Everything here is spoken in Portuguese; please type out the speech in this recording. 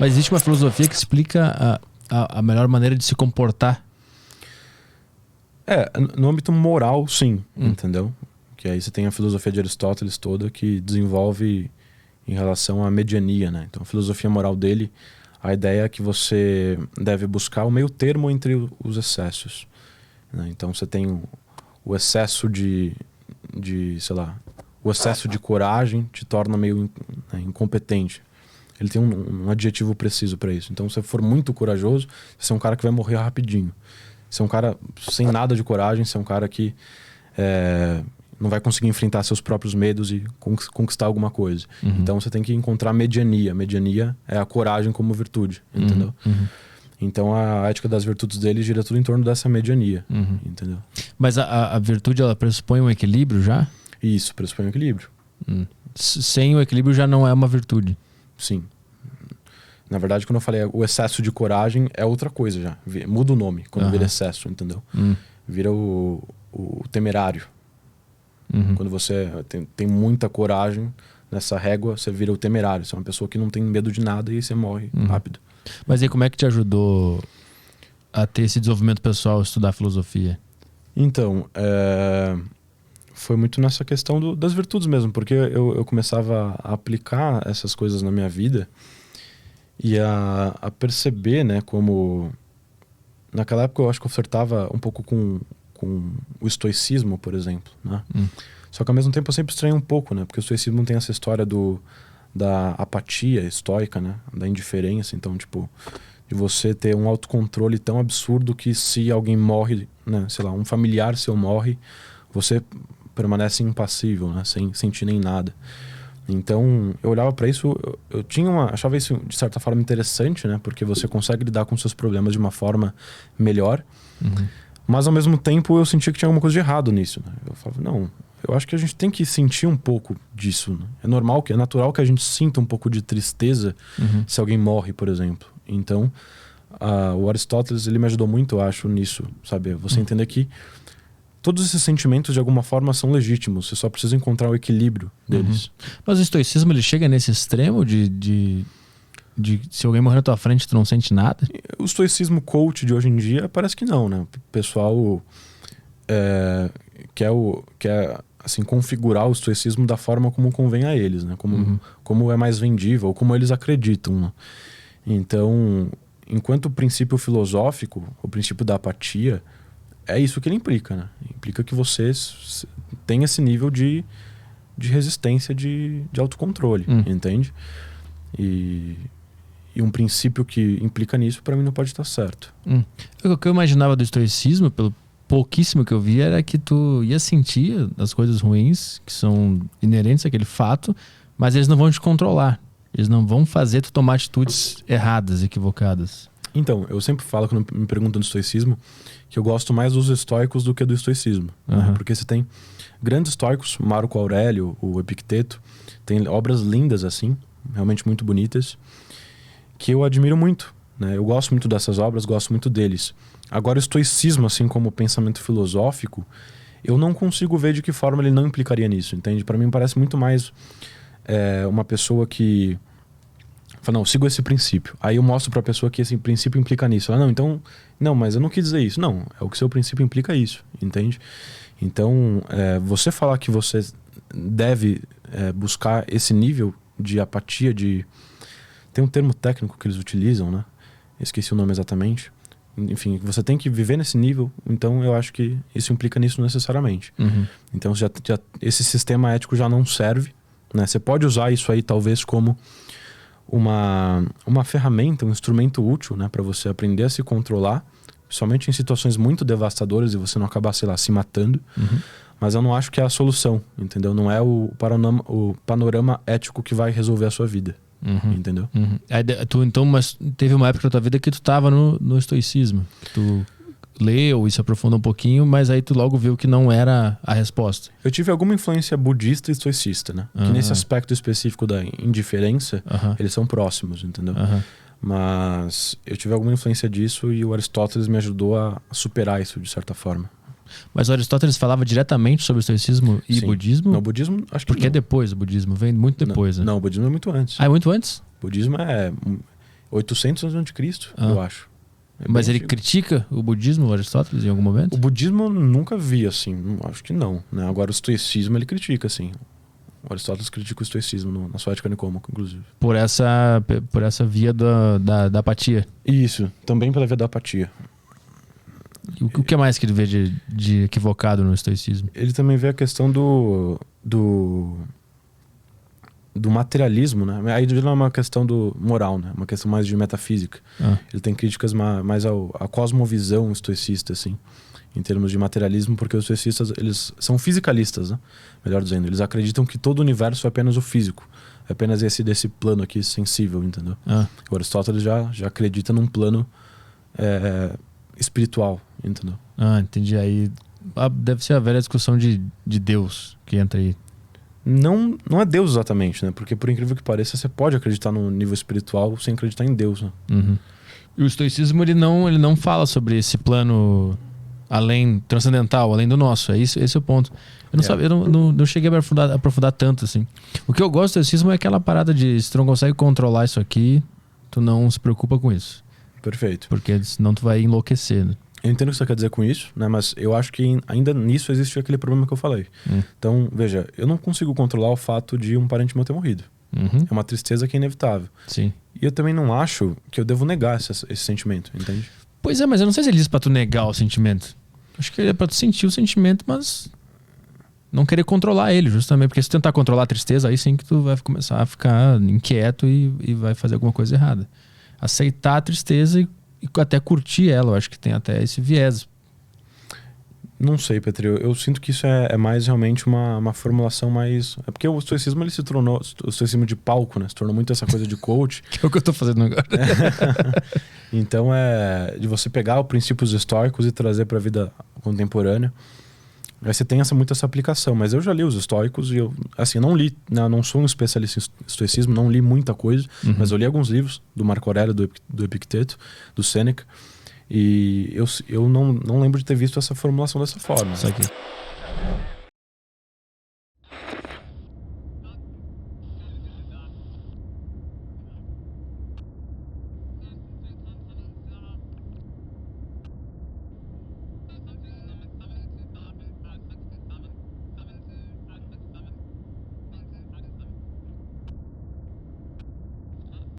Mas existe uma filosofia que explica a melhor maneira de se comportar? No âmbito moral, sim, entendeu? Que aí você tem a filosofia de Aristóteles toda que desenvolve em relação à mediania, né? Então a filosofia moral dele, a ideia é que você deve buscar o meio termo entre os excessos, né? Então você tem o excesso sei lá, o excesso de coragem te torna meio incompetente. Ele tem um adjetivo preciso para isso. Então se você for muito corajoso, você é um cara que vai morrer rapidinho. Você é um cara sem nada de coragem, você é um cara que não vai conseguir enfrentar seus próprios medos e conquistar alguma coisa. Então você tem que encontrar mediania. Mediania é a coragem como virtude, entendeu? Então a ética das virtudes dele gira tudo em torno dessa mediania, entendeu? Mas a virtude, ela pressupõe um equilíbrio já? Isso, pressupõe um equilíbrio. Sem o equilíbrio já não é uma virtude? Sim. Na verdade, quando eu falei o excesso de coragem, é outra coisa já. Muda o nome quando vira excesso, entendeu? Vira o temerário. Quando você tem muita coragem nessa régua, você vira o temerário. Você é uma pessoa que não tem medo de nada e você morre rápido. Mas aí como é que te ajudou a ter esse desenvolvimento pessoal, estudar filosofia? Então, foi muito nessa questão das virtudes mesmo. Porque eu começava a aplicar essas coisas na minha vida e a perceber, né, como... Naquela época eu acho que eu flertava um pouco com o estoicismo, por exemplo, né? Só que ao mesmo tempo eu sempre estranho um pouco, né? Porque o estoicismo tem essa história da apatia estoica, né? Da indiferença. Então, tipo, de você ter um autocontrole tão absurdo que se alguém morre, né? Sei lá, um familiar seu morre, você permanece impassível, né? Sem sentir nem nada. Então, eu olhava para isso, eu achava isso de certa forma interessante, né? Porque você consegue lidar com seus problemas de uma forma melhor. Mas ao mesmo tempo eu sentia que tinha alguma coisa de errado nisso, né? Eu falava, não, eu acho que a gente tem que sentir um pouco disso, né? É natural que a gente sinta um pouco de tristeza se alguém morre, por exemplo. Então, o Aristóteles, ele me ajudou muito, eu acho, nisso, sabe? Você entender que todos esses sentimentos de alguma forma são legítimos, você só precisa encontrar o equilíbrio deles. Mas o estoicismo, ele chega nesse extremo de se alguém morrer na tua frente tu não sente nada? O estoicismo coach de hoje em dia parece que não, né? O pessoal quer assim, configurar o estoicismo da forma como convém a eles, né? Como é mais vendível, ou como eles acreditam, né? Então, enquanto o princípio filosófico, o princípio da apatia, é isso que ele implica, né? Implica que você tem esse nível de resistência, de autocontrole, entende? E um princípio que implica nisso, para mim, não pode estar certo. O que eu imaginava do estoicismo, pelo pouquíssimo que eu vi, era que tu ia sentir as coisas ruins que são inerentes àquele fato, mas eles não vão te controlar. Eles não vão fazer tu tomar atitudes erradas, equivocadas. Então, eu sempre falo, quando me perguntam do estoicismo, que eu gosto mais dos estoicos do que do estoicismo. Né? Porque você tem grandes estoicos, Marco Aurélio, o Epicteto, tem obras lindas assim, realmente muito bonitas, que eu admiro muito, né? Eu gosto muito dessas obras, gosto muito deles. Agora, o estoicismo, assim como o pensamento filosófico, eu não consigo ver de que forma ele não implicaria nisso, entende? Para mim parece muito mais uma pessoa que fala, não, eu sigo esse princípio. Aí eu mostro para a pessoa que esse princípio implica nisso. Ela, não, mas eu não quis dizer isso. Não, é o que seu princípio implica isso, entende? Então, você falar que você deve buscar esse nível de apatia, tem um termo técnico que eles utilizam, né? Esqueci o nome exatamente. Enfim, você tem que viver nesse nível, então eu acho que isso implica nisso necessariamente. Então esse sistema ético já não serve, né? Você pode usar isso aí talvez como uma ferramenta, um instrumento útil, né? Para você aprender a se controlar, somente em situações muito devastadoras e você não acabar, sei lá, se matando. Mas eu não acho que é a solução, entendeu? Não é o panorama ético que vai resolver a sua vida. Entendeu? Aí, mas teve uma época da tua vida que tu tava no estoicismo. Tu leu e se aprofundou um pouquinho, mas aí tu logo viu que não era a resposta. Eu tive alguma influência budista e estoicista, né? Que nesse aspecto específico da indiferença, eles são próximos, entendeu? Mas eu tive alguma influência disso e o Aristóteles me ajudou a superar isso de certa forma. Mas o Aristóteles falava diretamente sobre o estoicismo e budismo? Não, o budismo acho que porque é depois, o budismo vem muito depois, né? Não, o budismo é muito antes. Ah, é muito antes? O budismo 800 anos antes de Cristo, eu acho. Mas ele critica o budismo, o Aristóteles, em algum momento? O budismo eu nunca vi, assim, acho que não, né? Agora o estoicismo ele critica, assim. O Aristóteles critica o estoicismo na sua Ética Nicômaco, inclusive. Por essa via da apatia. Isso, também pela via da apatia. E o que mais que ele vê de equivocado no estoicismo? Ele também vê a questão do materialismo, né? Aí não é uma questão do moral, né? Uma questão mais de metafísica. Ele tem críticas mais à cosmovisão estoicista, assim, em termos de materialismo, porque os estoicistas, eles são fisicalistas, né? Melhor dizendo, eles acreditam que todo o universo é apenas o físico, é apenas desse plano aqui sensível, entendeu? O Aristóteles já acredita num plano espiritual, entendeu? Entendi. Aí deve ser a velha discussão de Deus que entra aí. Não é Deus exatamente, né? Porque por incrível que pareça, você pode acreditar no nível espiritual sem acreditar em Deus, né? E o estoicismo, ele não fala sobre esse plano transcendental, além do nosso. Esse é o ponto. Eu não sabia, eu não cheguei a aprofundar tanto, assim. O que eu gosto do estoicismo é aquela parada de se tu não consegue controlar isso aqui, tu não se preocupa com isso. Perfeito. Porque senão tu vai enlouquecer, né? Eu entendo o que você quer dizer com isso, né? Mas eu acho que ainda nisso existe aquele problema que eu falei. Então, veja, eu não consigo controlar o fato de um parente meu ter morrido. É uma tristeza que é inevitável. Sim. E eu também não acho que eu devo negar esse sentimento, entende? Pois é, mas eu não sei se ele diz pra tu negar o sentimento. Acho que é pra tu sentir o sentimento, mas não querer controlar ele, justamente. Porque se tu tentar controlar a tristeza, aí sim que tu vai começar a ficar inquieto e vai fazer alguma coisa errada. Aceitar a tristeza e até curtir ela, eu acho que tem até esse viés. Não sei, Petri, eu sinto que isso é mais realmente uma formulação mais... É porque o estoicismo ele se tornou, o estoicismo de palco, né? Se tornou muito essa coisa de coach. Que é o que eu tô fazendo agora. Então é de você pegar os princípios estoicos e trazer para a vida contemporânea. Aí você tem muito essa aplicação, mas eu já li os estoicos e eu não li, né? Eu não sou um especialista em estoicismo, não li muita coisa, mas eu li alguns livros do Marco Aurélio, do Epicteto, do Sêneca, e eu não lembro de ter visto essa formulação dessa forma. Isso aqui.